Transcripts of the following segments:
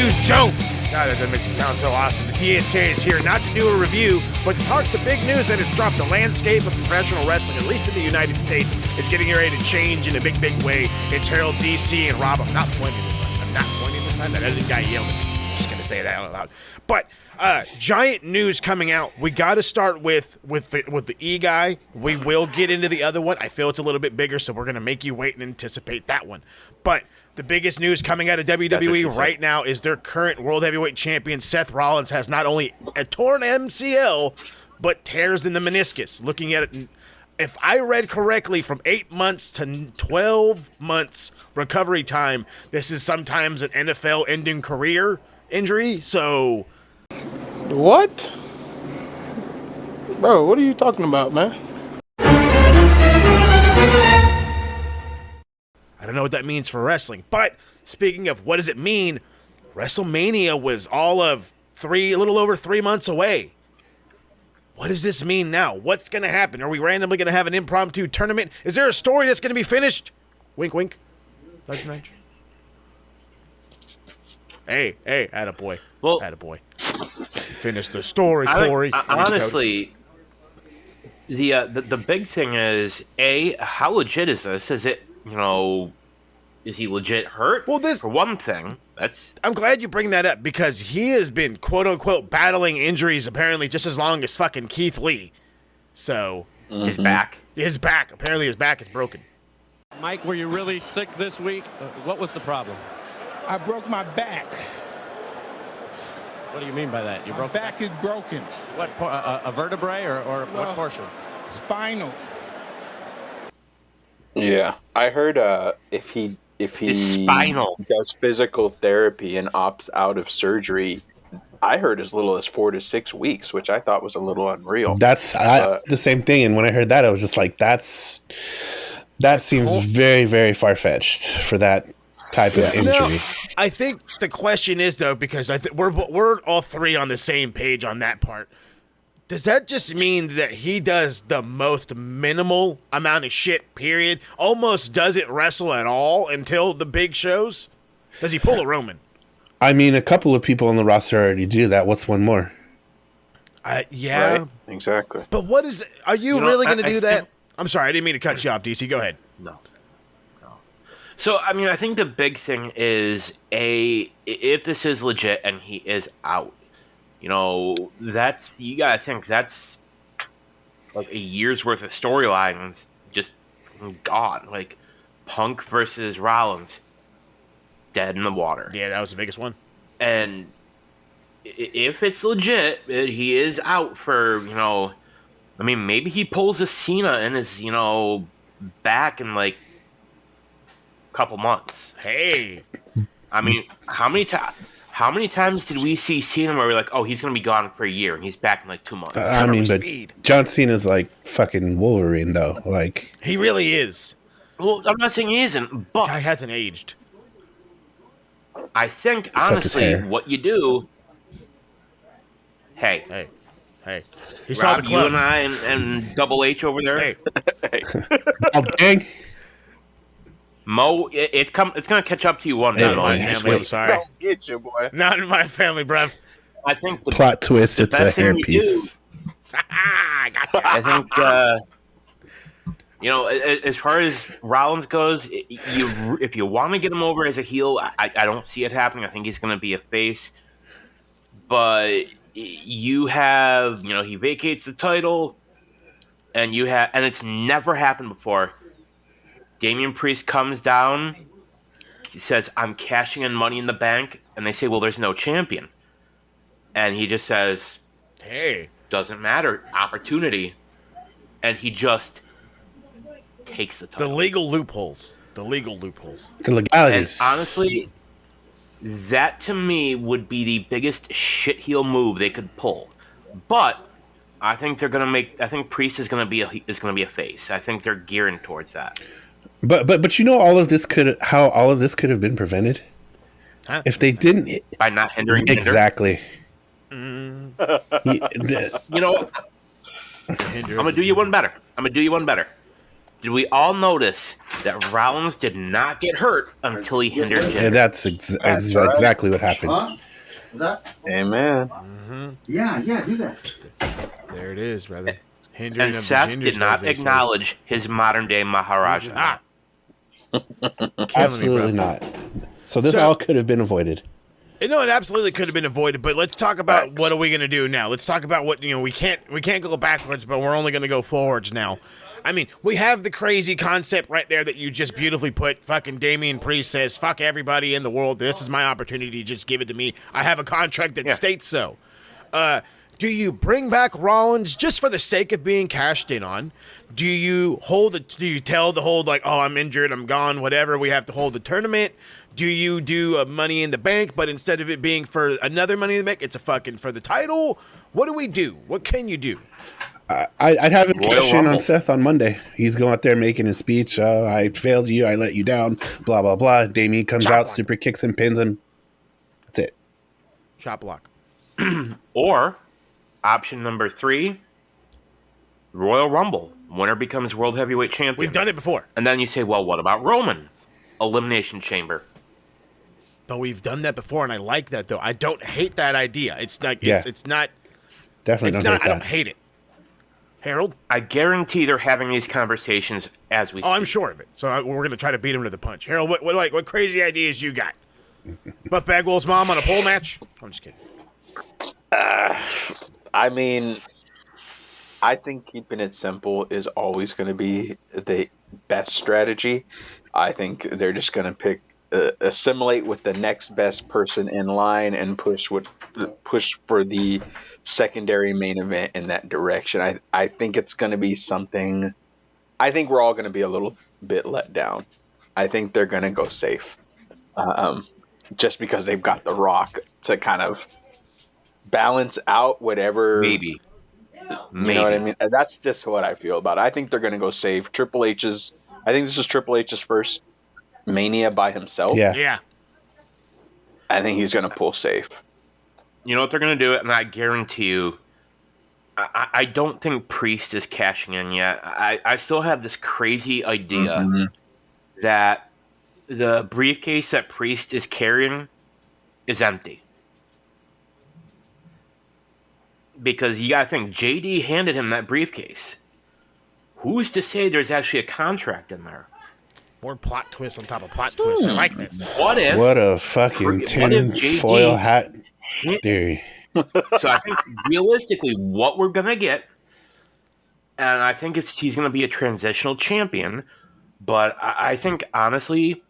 News Joe. God, that makes it sound so awesome. The TSK is here not to do a review, but to talk some big news that has dropped the landscape of professional wrestling, at least in the United States. It's getting ready to change in a big, big way. It's Harold, DC, and Rob. I'm not pointing this time. I'm not pointing this time. That other guy yelled at me. I'm just going to say that out loud. But giant news coming out. We got to start with the E guy. We will get into the other one. I feel it's a little bit bigger, so we're going to make you wait and anticipate that one. But the biggest news coming out of WWE right now is their current World Heavyweight Champion, Seth Rollins, has not only a torn MCL, but tears in the meniscus. Looking at it, if I read correctly, from 8 months to 12 months recovery time, this is sometimes an NFL-ending career injury, so... What? Bro, what are you talking about, man? I don't know what that means for wrestling, but speaking of what does it mean, WrestleMania was a little over 3 months away. What does this mean now? What's going to happen? Are we randomly going to have an impromptu tournament? Is there a story that's going to be finished? Wink, wink. Dr. Nige. Hey, attaboy. Well, attaboy. Finish the story, Corey. Honestly, the big thing is, how legit is this? Is it, is he legit hurt? Well, for one thing, I'm glad you bring that up because he has been quote unquote battling injuries apparently just as long as fucking Keith Lee. So his back. Apparently his back is broken. Mike, were you really sick this week? What was the problem? I broke my back. What do you mean by that? My back is broken. What, a vertebrae or what portion? Spinal. Yeah, I heard if he spinal does physical therapy and opts out of surgery, I heard as little as 4 to 6 weeks, which I thought was a little unreal. That's the same thing, and when I heard that, I was just like, that seems very, very far-fetched for that type of injury. No, I think the question is though, because I think we're all three on the same page on that part. Does that just mean that he does the most minimal amount of shit, period? Almost doesn't wrestle at all until the big shows? Does he pull a Roman? I mean, a couple of people on the roster already do that. What's one more? Yeah. Right? Exactly. But what is... Are you really going to do that? I'm sorry, I didn't mean to cut you off, DC. Go ahead. No. So, I mean, I think the big thing is, if this is legit and he is out, you gotta think that's like a year's worth of storylines just gone. Like Punk versus Rollins, dead in the water. Yeah, that was the biggest one. And if it's legit, he is out for, I mean, maybe he pulls a Cena in his, back in like a couple months. Hey. I mean, how many times did we see Cena where we're like, oh, he's going to be gone for a year and he's back in like 2 months? I mean, but John Cena's like fucking Wolverine, though. Like, he really is. Well, I'm not saying he isn't, but guy hasn't aged. I think, honestly, what you do... Hey. He saw the club. You and I and Double H over there. Hey. Oh, dang. Mo, it's gonna catch up to you one day. Not in my family, I'm sorry. Don't get you, boy. Not in my family, bruv. I think the plot twist, it's a hairpiece. I gotcha. I think, as far as Rollins goes, if you want to get him over as a heel, I don't see it happening. I think he's going to be a face. But you have, he vacates the title, and it's never happened before. Damian Priest comes down, he says, I'm cashing in Money in the Bank, and they say, well, there's no champion. And he just says, hey, doesn't matter, opportunity. And he just takes the title. The legal loopholes. The legalities. And honestly, that to me would be the biggest shit heel move they could pull. But I think Priest is gonna be a face. I think they're gearing towards that. But all of this could have been prevented if they didn't, by not hindering exactly. I'm gonna do you one better. Did we all notice that Rollins did not get hurt until he hindered Jinder? And that's exactly what happened. Huh? Is that? Amen. Yeah, do that. There it is, brother. Hindering And of the Seth gingers, did not as they say. acknowledge his modern-day Maharaja. Absolutely not. So this all could have been avoided. No, it absolutely could have been avoided. But let's talk about what are we going to do now. Let's talk about what we can't go backwards, but we're only going to go forwards now. I mean, we have the crazy concept right there that you just beautifully put. Fucking Damian Priest says, "Fuck everybody in the world. This is my opportunity. Just give it to me. I have a contract that states so." Do you bring back Rollins just for the sake of being cashed in on? Do you tell the whole oh, I'm injured, I'm gone, whatever, we have to hold the tournament? Do you do a Money in the Bank, but instead of it being for another Money in the Bank, it's a fucking for the title? What do we do? What can you do? I'd have him cash in on Seth on Monday. He's going out there making a speech. I failed you. I let you down. Blah, blah, blah. Damien comes out, super kicks and pins him. That's it. Shot block. Or option number 3, Royal Rumble. Winner becomes World Heavyweight Champion. We've done it before. And then you say, well, what about Roman? Elimination Chamber. But we've done that before, and I like that, though. I don't hate that idea. It's like, it's not. Definitely it's don't not. hate I that. don't hate it. Harold? I guarantee they're having these conversations as we speak. Oh, I'm sure of it. So we're going to try to beat him to the punch. Harold, what crazy ideas you got? Buff Bagwell's mom on a pole match? I'm just kidding. I mean, I think keeping it simple is always going to be the best strategy. I think they're just going to pick assimilate with the next best person in line and push for the secondary main event in that direction. I think it's going to be something. I think we're all going to be a little bit let down. I think they're going to go safe, just because they've got The Rock to kind of balance out whatever. Maybe. You know what I mean? That's just what I feel about it. I think they're going to go safe. I think this is Triple H's first Mania by himself. Yeah. I think he's going to pull safe. You know what they're going to do? And I guarantee you, I don't think Priest is cashing in yet. I still have this crazy idea that the briefcase that Priest is carrying is empty. Because you got to think, JD handed him that briefcase. Who's to say there's actually a contract in there? More plot twist on top of plot twist. I like this. What a fucking tinfoil hat theory. So I think realistically, what we're gonna get, and I think he's gonna be a transitional champion. But I think honestly,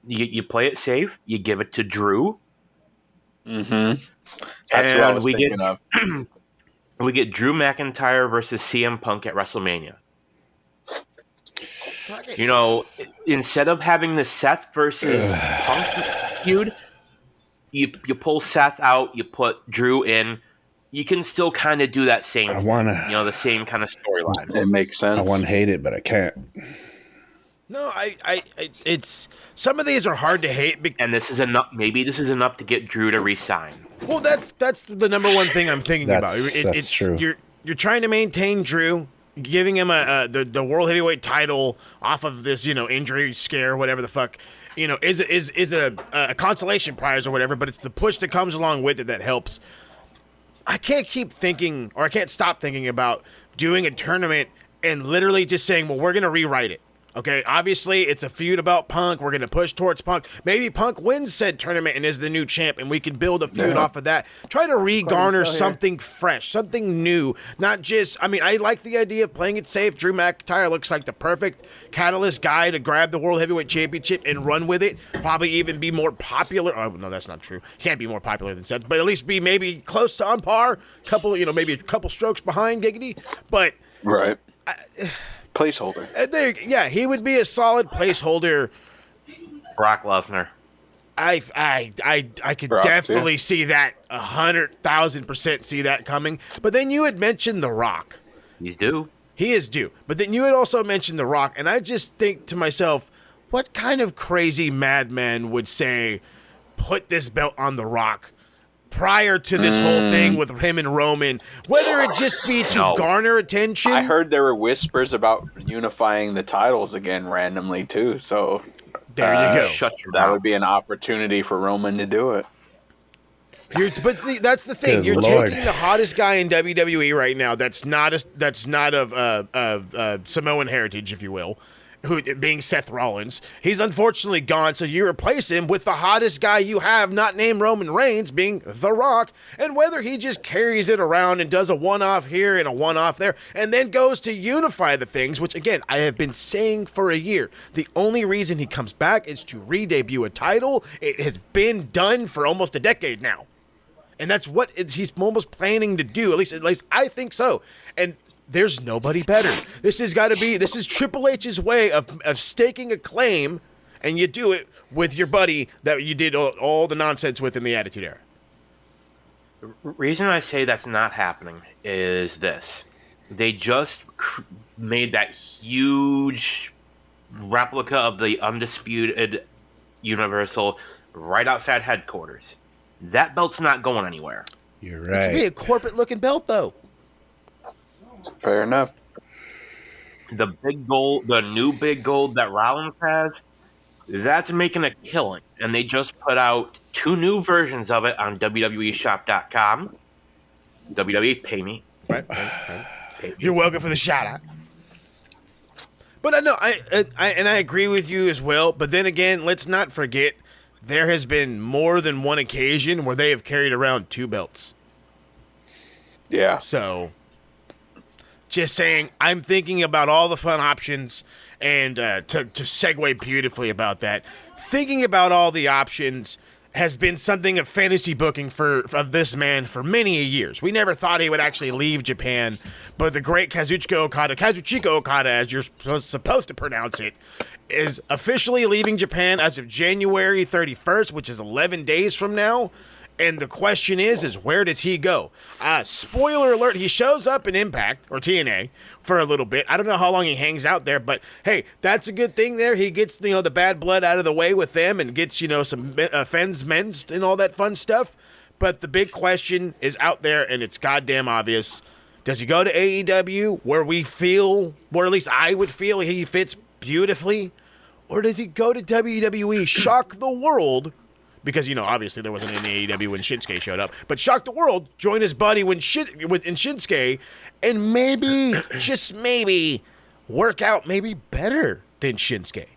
you play it safe. You give it to Drew. That's what I was thinking of. We get Drew McIntyre versus CM Punk at WrestleMania. You know, instead of having the Seth versus Punk feud, you pull Seth out, you put Drew in. You can still kind of do that same, the same kind of storyline. It makes sense. I want to hate it, but I can't. No, it's some of these are hard to hate. And this is enough. Maybe this is enough to get Drew to resign. Well, that's the number one thing I'm thinking about. That's true. You're trying to maintain Drew, giving him the world heavyweight title off of this injury scare, whatever the fuck, is a consolation prize or whatever. But it's the push that comes along with it that helps. I can't stop thinking about doing a tournament and literally just saying, well, we're gonna rewrite it. Okay, obviously it's a feud about Punk. We're going to push towards Punk. Maybe Punk wins said tournament and is the new champ, and we can build a feud off of that. Try to re-garner something fresh, something new. Not just, I like the idea of playing it safe. Drew McIntyre looks like the perfect catalyst guy to grab the World Heavyweight Championship and run with it. Probably even be more popular. Oh, no, that's not true. He can't be more popular than Seth, but at least be maybe close to on par. Maybe a couple strokes behind Giggity. But... Right. Placeholder. He would be a solid placeholder. Brock Lesnar. I could definitely see that 100,000% see that coming. But then you had mentioned The Rock. He's due. He is due. But then you had also mentioned The Rock, and I just think to myself, what kind of crazy madman would say, put this belt on The Rock, prior to this whole thing with him and Roman, whether it just be to garner attention. I heard there were whispers about unifying the titles again randomly too. So there you go. That would be an opportunity for Roman to do it. That's the thing. Good You're Lord. taking the hottest guy in WWE right now. That's not of Samoan heritage, if you will, who being Seth Rollins. He's unfortunately gone, so you replace him with the hottest guy you have, not named Roman Reigns, being The Rock. And whether he just carries it around and does a one-off here and a one-off there, and then goes to unify the things, which again I have been saying for a year. The only reason he comes back is to re-debut a title. It has been done for almost a decade now. And that's what he's almost planning to do. At least I think so. And there's nobody better. This is Triple H's way of staking a claim, and you do it with your buddy that you did all the nonsense with in the Attitude Era. The reason I say that's not happening is this. They just made that huge replica of the Undisputed Universal right outside headquarters. That belt's not going anywhere. You're It right. could be a corporate-looking belt, though. Fair enough. The new big gold that Rollins has, that's making a killing. And they just put out 2 new versions of it on WWEshop.com. WWE, pay me. Right. You're welcome for the shout-out. But I know, I agree with you as well. But then again, let's not forget, there has been more than one occasion where they have carried around 2 belts. Yeah. So, just saying, I'm thinking about all the fun options, and to segue beautifully about that, thinking about all the options has been something of fantasy booking of this man for many years. We never thought he would actually leave Japan, but the great Kazuchicka Okada, as you're supposed to pronounce it, is officially leaving Japan as of January 31st, which is 11 days from now. And the question is where does he go? Spoiler alert, he shows up in Impact, or TNA, for a little bit. I don't know how long he hangs out there, but hey, that's a good thing there. He gets, the bad blood out of the way with them and gets, some fens mensed and all that fun stuff. But the big question is out there, and it's goddamn obvious. Does he go to AEW, where at least I would feel he fits beautifully? Or does he go to WWE, shock the world? Because, obviously there wasn't any AEW when Shinsuke showed up. But shock the world, join his buddy in Shinsuke, and maybe, just maybe, work out maybe better than Shinsuke.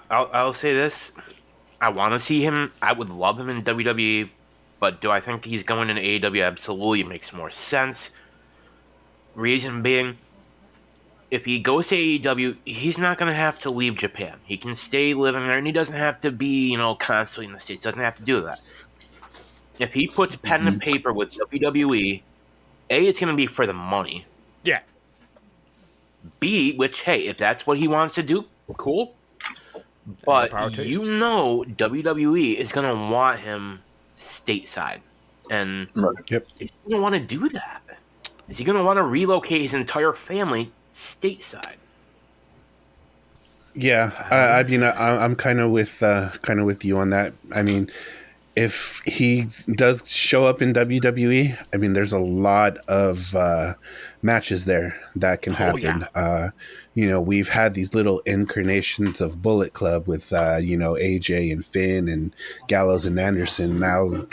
I'll say this. I want to see him. I would love him in WWE. But do I think he's going into AEW? Absolutely. It makes more sense. Reason being, if he goes to AEW, he's not going to have to leave Japan. He can stay living there, and he doesn't have to be, constantly in the States. Doesn't have to do that. If he puts pen and paper with WWE, A, it's going to be for the money. Yeah. B, which, hey, if that's what he wants to do, cool. But WWE is going to want him stateside. And he's going to want to do that. Is he going to want to relocate his entire family stateside? Yeah, I'm kind of with you on that. I mean, if he does show up in WWE, there's a lot of matches there that can happen. Yeah. We've had these little incarnations of Bullet Club with AJ and Finn and Gallows and Anderson. Now,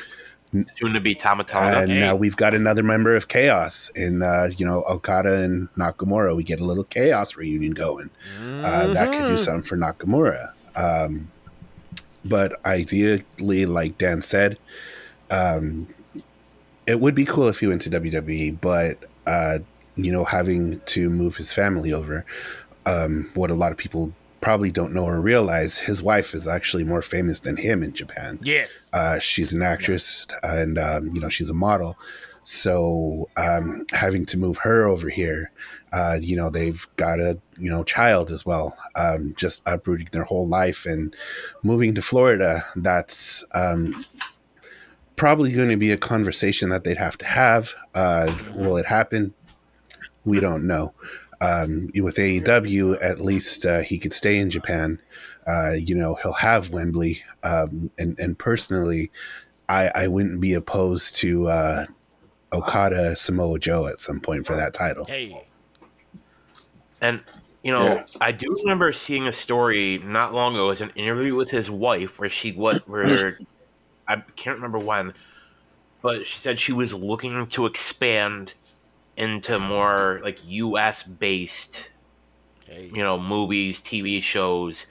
soon to be Tama Tonga. And now we've got another member of Chaos in, Okada and Nakamura. We get a little Chaos reunion going. That could do something for Nakamura. But ideally, like Dan said, it would be cool if he went to WWE, but, having to move his family over, what a lot of people probably don't know or realize, his wife is actually more famous than him in Japan. Yes. She's an actress and, she's a model. So having to move her over here, they've got a, child as well, just uprooting their whole life and moving to Florida. That's probably going to be a conversation that they'd have to have. Will it happen? We don't know. With AEW, at least he could stay in Japan. He'll have Wembley. And personally, I wouldn't be opposed to Okada Samoa Joe at some point for that title. Hey. And, I do remember seeing a story not long ago. It was an interview with his wife where I can't remember when, but she said she was looking to expand into more like US based, movies, TV shows.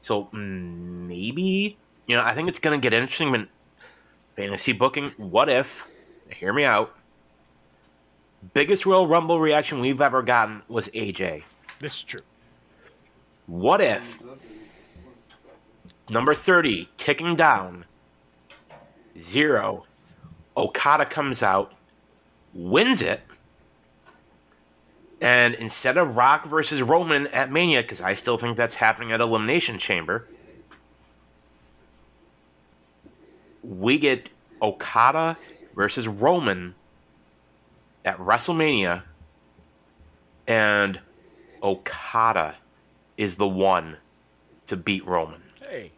So maybe, I think it's going to get interesting when fantasy booking. What if, hear me out, biggest Royal Rumble reaction we've ever gotten was AJ. This is true. What if number 30, ticking down, 0, Okada comes out, wins it, and instead of Rock versus Roman at Mania, because I still think that's happening at Elimination Chamber, we get Okada versus Roman at WrestleMania, and Okada is the one to beat Roman. Hey.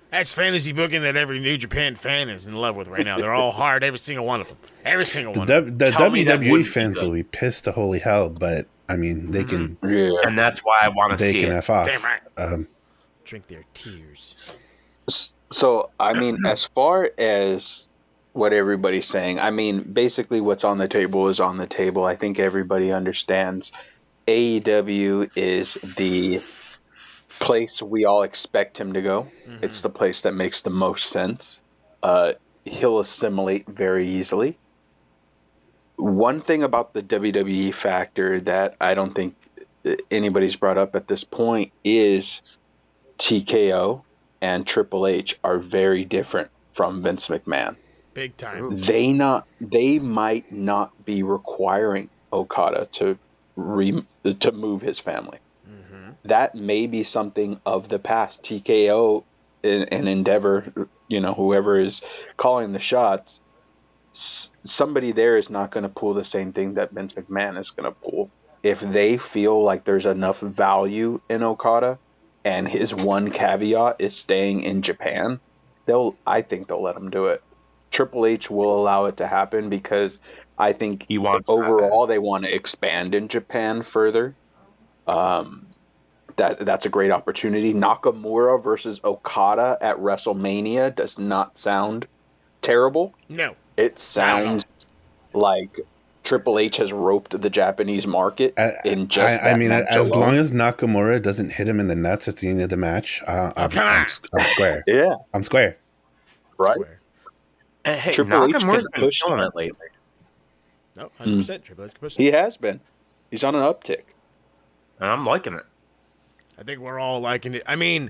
That's fantasy booking that every New Japan fan is in love with right now. They're all hard, every single one of them. Every single one of them. The Tell me that WWE wouldn't be fans will be pissed to holy hell, but I mean, they can. Yeah. And that's why I want to They see can it. F off. Damn right. Drink their tears. So, I mean, as far as what everybody's saying, I mean, basically what's on the table is on the table. I think everybody understands AEW is the place we all expect him to go. Mm-hmm. It's the place that makes the most sense. He'll assimilate very easily. One thing about the WWE factor that I don't think anybody's brought up at this point is TKO and Triple H are very different from Vince McMahon. Big time. They might not be requiring Okada to move his family. Mm-hmm. That may be something of the past. TKO and Endeavor, whoever is calling the shots, somebody there is not going to pull the same thing that Vince McMahon is going to pull. If they feel like there's enough value in Okada and his one caveat is staying in Japan, I think they'll let him do it. Triple H will allow it to happen because I think overall they want to expand in Japan further. That's a great opportunity. Nakamura versus Okada at WrestleMania does not sound terrible. No. It sounds like Triple H has roped the Japanese market in just that match as alone. long as Nakamura doesn't hit him in the nuts at the end of the match, I'm square. Yeah. I'm square. Right? Square. And hey, Triple H Nakamura's can been push killing that. it lately. No, 100%. Triple H can push it. He has been. He's on an uptick. And I'm liking it. I think we're all liking it. I mean,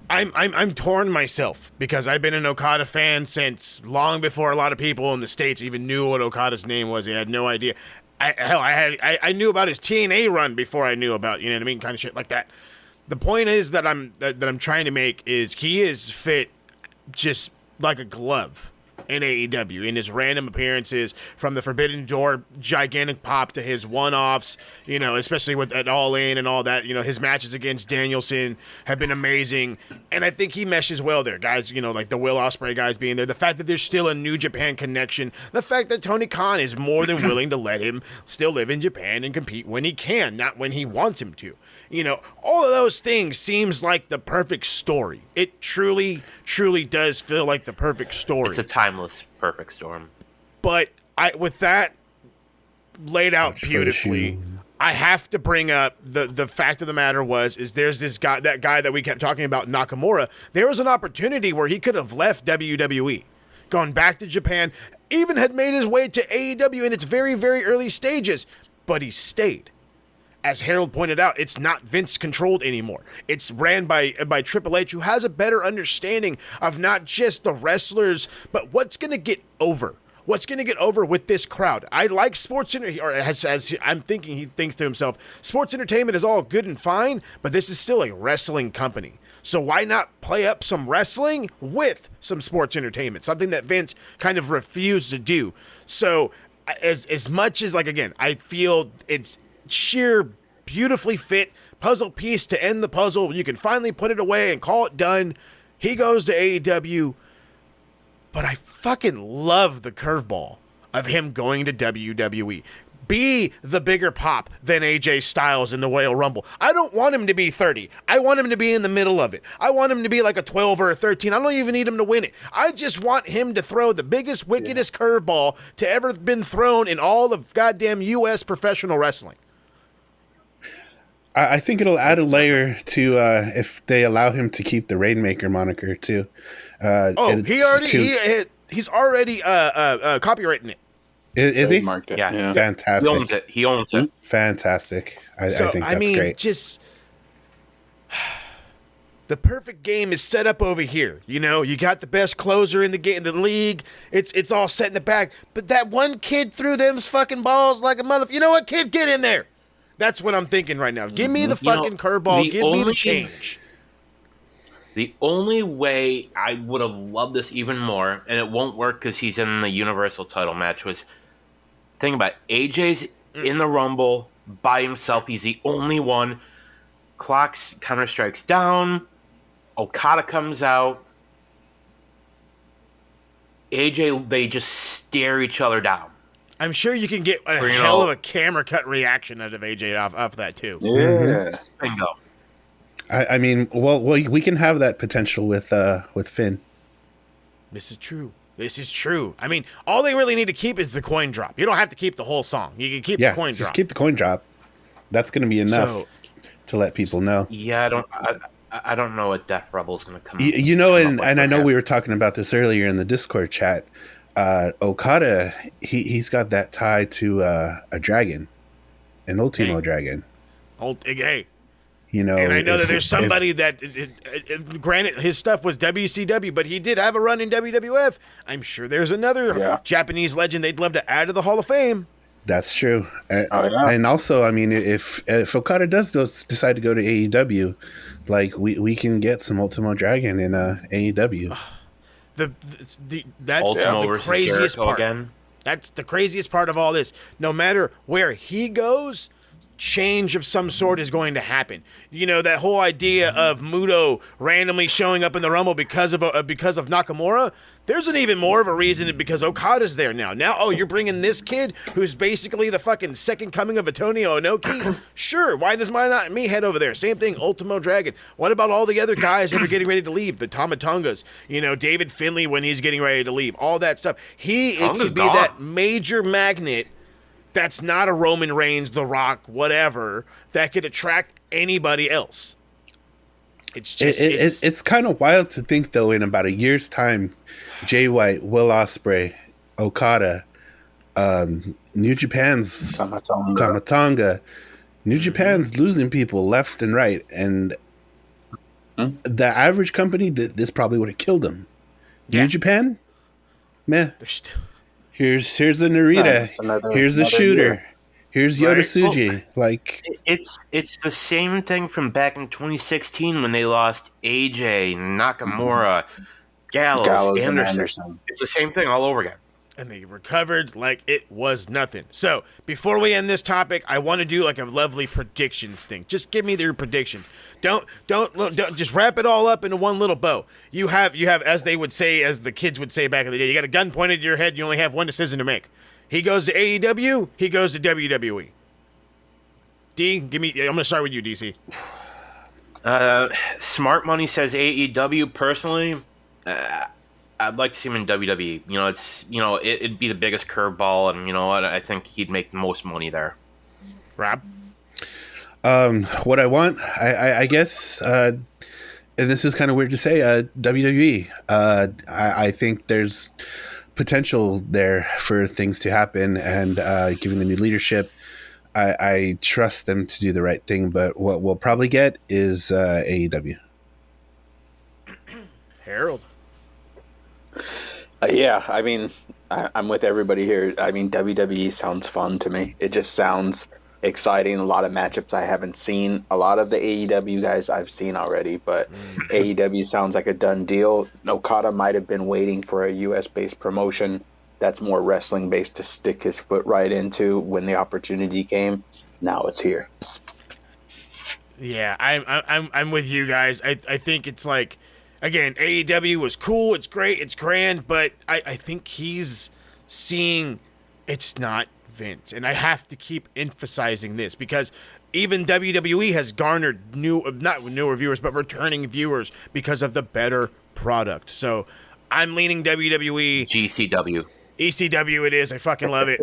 I'm torn myself because I've been an Okada fan since long before a lot of people in the States even knew what Okada's name was. They had no idea. I knew about his TNA run before I knew about, kind of shit like that. The point is that I'm trying to make is he is fit just like a glove in AEW in his random appearances, from the Forbidden Door gigantic pop to his one-offs, especially with at All In and all that. His matches against Danielson have been amazing, and I think he meshes well there, guys. Like the Will Ospreay guys being there, the fact that there's still a New Japan connection, the fact that Tony Khan is more than willing to let him still live in Japan and compete when he can, not when he wants him to. All of those things seems like the perfect story. It truly, truly does feel like the perfect story. It's a timeless perfect storm. But with that laid out beautifully, I have to bring up the fact of the matter is there's that guy that we kept talking about, Nakamura. There was an opportunity where he could have left WWE, gone back to Japan, even had made his way to AEW in its very, very early stages, but he stayed. As Harold pointed out, it's not Vince-controlled anymore. It's ran by Triple H, who has a better understanding of not just the wrestlers, but what's going to get over. What's going to get over with this crowd? I like sports, as I'm thinking, he thinks to himself, sports entertainment is all good and fine, but this is still a wrestling company. So why not play up some wrestling with some sports entertainment? Something that Vince kind of refused to do. So as much as, like, again, I feel it's sheer beautifully fit puzzle piece to end the puzzle. You can finally put it away and call it done. He goes to AEW, but I fucking love the curveball of him going to WWE. Be the bigger pop than AJ Styles in the Royal Rumble. I don't want him to be 30. I want him to be in the middle of it. I want him to be like a 12 or a 13. I don't even need him to win it. I just want him to throw the biggest, wickedest curveball to ever been thrown in all of goddamn U.S. professional wrestling. I think it'll add a layer to if they allow him to keep the Rainmaker moniker too. He's already copywritten it. Is he? Marked it. Yeah. Fantastic. He owns it. Fantastic. I think that's great. Just the perfect game is set up over here. You know, you got the best closer in the league. It's all set in the back. But that one kid threw them fucking balls like a mother. You know what, kid? Get in there. That's what I'm thinking right now. Give me the fucking curveball. Give me the change. The only way I would have loved this even more, and it won't work because he's in the Universal title match, was think about it. AJ's in the Rumble by himself. He's the only one. Clocks counter strikes down. Okada comes out. AJ, they just stare each other down. I'm sure you can get a hell of a camera cut reaction out of AJ off that too. Yeah. Bingo. I mean, well, we can have that potential with Finn. This is true. I mean, all they really need to keep is the coin drop. You don't have to keep the whole song. You can keep the coin drop. Just keep the coin drop. That's going to be enough to let people know. Yeah, I don't know what Death Rebel's going to come. You know, and I know we were talking about this earlier in the Discord chat. Okada, he's got that tie to a dragon, an Ultimo dragon. Hey. You know, and I know that there's somebody that, granted, his stuff was WCW, but he did have a run in WWF. I'm sure there's another Japanese legend they'd love to add to the Hall of Fame. That's true. And also, I mean, if Okada does decide to go to AEW, like we can get some Ultimo Dragon in AEW. That's the craziest part. Again. That's the craziest part of all this. No matter where he goes, change of some sort is going to happen. You know, that whole idea of Muto randomly showing up in the Rumble because of Nakamura. There's an even more of a reason because Okada's there now. Now, you're bringing this kid who's basically the fucking second coming of Antonio Inoki? Sure, why does me head over there? Same thing, Ultimo Dragon. What about all the other guys that are getting ready to leave? The Tomatongas, you know, David Finlay when he's getting ready to leave, all that stuff. It could be that major magnet that's not a Roman Reigns, The Rock, whatever, that could attract anybody else. It's just it's kind of wild to think, though, in about a year's time, Jay White, Will Ospreay, Okada, New Japan's Tamatonga, New Japan's losing people left and right, and the average company, this probably would have killed them. Yeah. New Japan, meh. Here's the Narita. Here's the Shooter. Year. Here's Yota Tsuji. It's the same thing from back in 2016 when they lost AJ, Nakamura, Gallows, Anderson. It's the same thing all over again. And they recovered like it was nothing. So before we end this topic, I want to do like a lovely predictions thing. Just give me your prediction. Don't just wrap it all up into one little bow. You have, as they would say, as the kids would say back in the day, you got a gun pointed at your head. You only have one decision to make. He goes to AEW. He goes to WWE. D, I'm going to start with you, DC. Smart Money says AEW. Personally, I'd like to see him in WWE. You know, it'd be the biggest curveball, and you know what? I think he'd make the most money there. Rob? What I want, I guess, and this is kind of weird to say, WWE. I think there's potential there for things to happen, and given the new leadership, I trust them to do the right thing. But what we'll probably get is AEW. Harold. Yeah, I mean, I'm with everybody here. I mean, WWE sounds fun to me. It just sounds exciting. A lot of matchups I haven't seen. A lot of the AEW guys I've seen already, but AEW sounds like a done deal. Okada might have been waiting for a US-based promotion that's more wrestling-based to stick his foot right into when the opportunity came. Now it's here. Yeah, I'm with you guys. I think it's like, again, AEW was cool, it's great, it's grand, but I think he's seeing it's not Vince. And I have to keep emphasizing this because even WWE has garnered not newer viewers, but returning viewers because of the better product. So I'm leaning WWE. GCW. ECW it is. I fucking love it.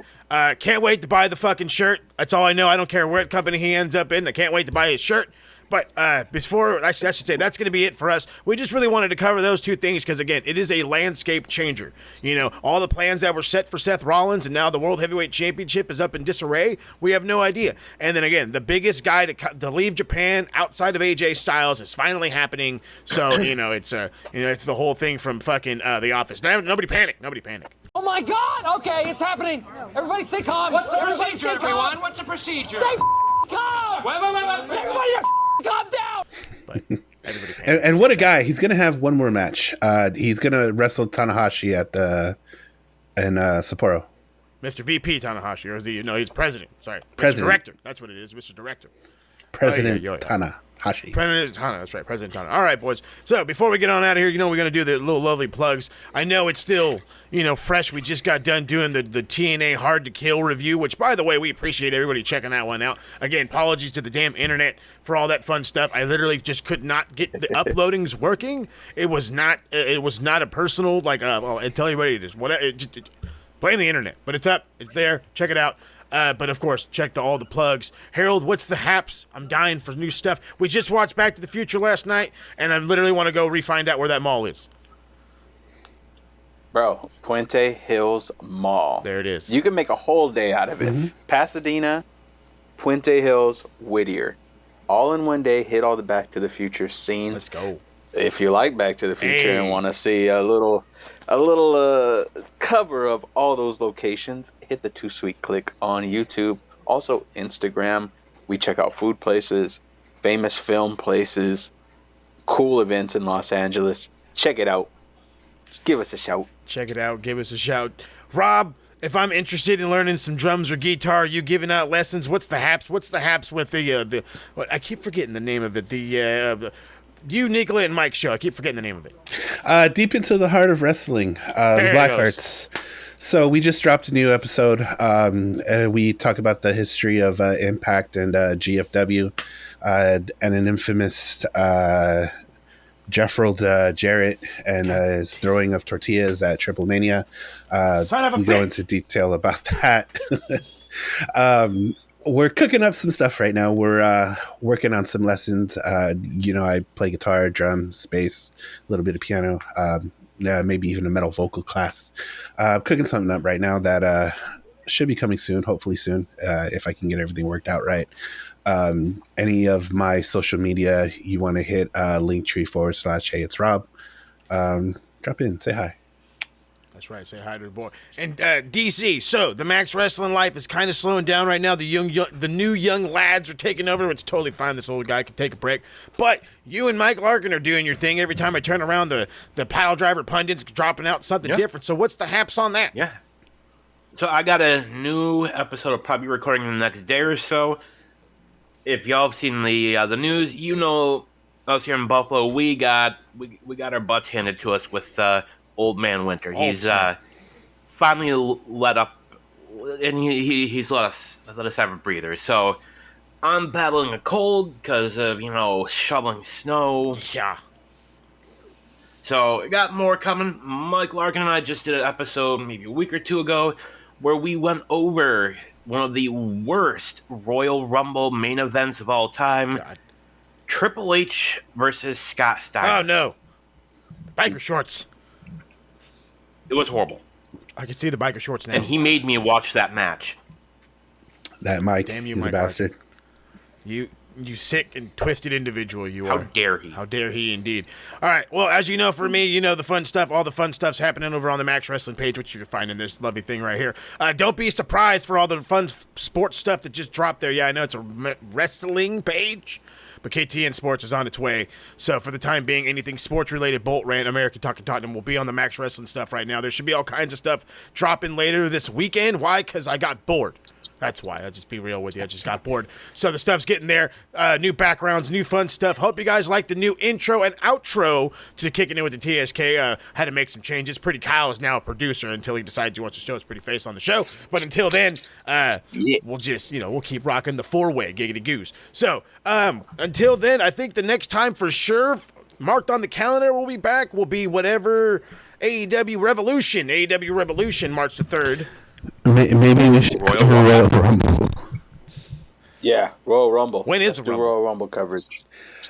Can't wait to buy the fucking shirt. That's all I know. I don't care what company he ends up in. I can't wait to buy his shirt. But before, I should say, that's going to be it for us. We just really wanted to cover those two things because, again, it is a landscape changer. You know, all the plans that were set for Seth Rollins and now the World Heavyweight Championship is up in disarray. We have no idea. And then, again, the biggest guy to leave Japan outside of AJ Styles is finally happening. So, it's the whole thing from fucking The Office. Nobody panic. Nobody panic. Oh my God! Okay, it's happening. Everybody stay calm. What's the procedure, everyone? What's the procedure? Stay calm. Wait. Everybody calm down. But everybody panic. And what a guy! He's gonna have one more match. He's gonna wrestle Tanahashi in Sapporo. Mr. VP Tanahashi, or is he? No, he's president. Sorry, President. Mr. Director. That's what it is, Mr. Director. President Yeah. Tanahashi. President Tana, that's right, President Tana. All right, boys. So before we get on out of here, we're going to do the little lovely plugs. I know it's still, fresh. We just got done doing the TNA Hard to Kill review, which, by the way, we appreciate everybody checking that one out. Again, apologies to the damn internet for all that fun stuff. I literally just could not get the uploadings working. It was not a personal, I'll tell you what it is. Blame the internet, but it's up. It's there. Check it out. But, of course, check all the plugs. Harold, what's the haps? I'm dying for new stuff. We just watched Back to the Future last night, and I literally want to go re-find out where that mall is. Bro, Puente Hills Mall. There it is. You can make a whole day out of it. Mm-hmm. Pasadena, Puente Hills, Whittier. All in one day, hit all the Back to the Future scenes. Let's go. If you like Back to the Future and want to see a little cover of all those locations, hit the Too Sweet Click on YouTube. Also Instagram. We check out food places, famous film places, cool events in Los Angeles. Check it out. Give us a shout. Check it out. Give us a shout. Rob, if I'm interested in learning some drums or guitar, you giving out lessons? What's the haps? What's the haps with the I keep forgetting the name of it. You, Nicola, and Mike show. I keep forgetting the name of it. Deep into the heart of wrestling, the Blackhearts. So we just dropped a new episode. We talk about the history of Impact and GFW, and an infamous Jeffrald Jarrett and his throwing of tortillas at Triple Mania. We go into detail about that. We're cooking up some stuff right now. We're working on some lessons. I play guitar, drums, bass, a little bit of piano, maybe even a metal vocal class. Cooking something up right now that should be coming soon, hopefully soon, if I can get everything worked out right. Any of my social media you want to hit, linktree/hey, it's Rob. Drop in, say hi. That's right. Say hi to the boy. And DC. So the Max Wrestling life is kind of slowing down right now. The new young lads are taking over. It's totally fine. This old guy can take a break. But you and Mike Larkin are doing your thing. Every time I turn around, the pile driver pundits dropping out something different. So what's the haps on that? Yeah. So I got a new episode I'll probably be recording in the next day or so. If y'all have seen the news, us here in Buffalo, we got our butts handed to us with Old Man Winter. He's finally let up, and he's let us have a breather. So I'm battling a cold because of shoveling snow. Yeah. So I got more coming. Mike Larkin and I just did an episode maybe a week or two ago where we went over one of the worst Royal Rumble main events of all time. God. Triple H versus Scott Steiner. Oh, no. Biker shorts. It was horrible. I can see the biker shorts now. And he made me watch that match. That Mike, Damn you, he's Mike a bastard. You sick and twisted individual you How are. dare he? How dare he, indeed. All right, well, as you know, for me, the fun stuff, all the fun stuff's happening over on the Max Wrestling page, which you can find in this lovely thing right here. Don't be surprised for all the fun sports stuff that just dropped there. Yeah, I know it's a wrestling page, but KTN Sports is on its way. So for the time being, anything sports-related, Bolt Rant, American Talking Tottenham will be on the Max Wrestling stuff right now. There should be all kinds of stuff dropping later this weekend. Why? Because I got bored. That's why. I'll just be real with you. I just got bored. So the stuff's getting there. New backgrounds, new fun stuff. Hope you guys like the new intro and outro to Kicking In with the TSK. Had to make some changes. Pretty Kyle is now a producer until he decides he wants to show his pretty face on the show. But until then, we'll just, we'll keep rocking the 4-way giggity goose. So until then, I think the next time for sure, marked on the calendar, we'll be back. Will be whatever AEW Revolution, March the 3rd. Maybe we should cover Royal Rumble. Yeah, Royal Rumble. When is Let's the do Rumble? Royal Rumble coverage?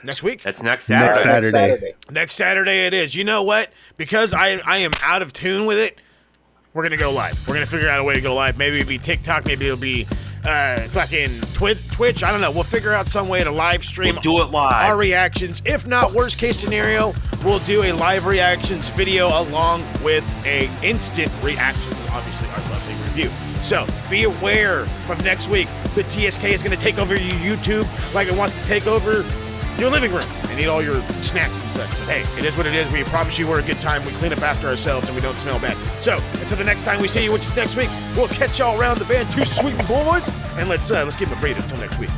Next week? That's next Saturday. Next Saturday. Next Saturday it is. You know what? Because I am out of tune with it, we're going to go live. We're going to figure out a way to go live. Maybe it'll be TikTok. Maybe it'll be fucking Twitch. I don't know. We'll figure out some way to live stream. We'll do it live. Our reactions. If not, worst case scenario, we'll do a live reactions video along with a instant reaction. Obviously, our lovely review. So be aware from next week, the TSK is going to take over your YouTube like it wants to take over your living room and eat all your snacks and such. But hey, it is what it is. We promise you we're a good time. We clean up after ourselves and we don't smell bad. So until the next time we see you, which is next week, we'll catch y'all around the band, two sweet boys, and let's give them a breather until next week.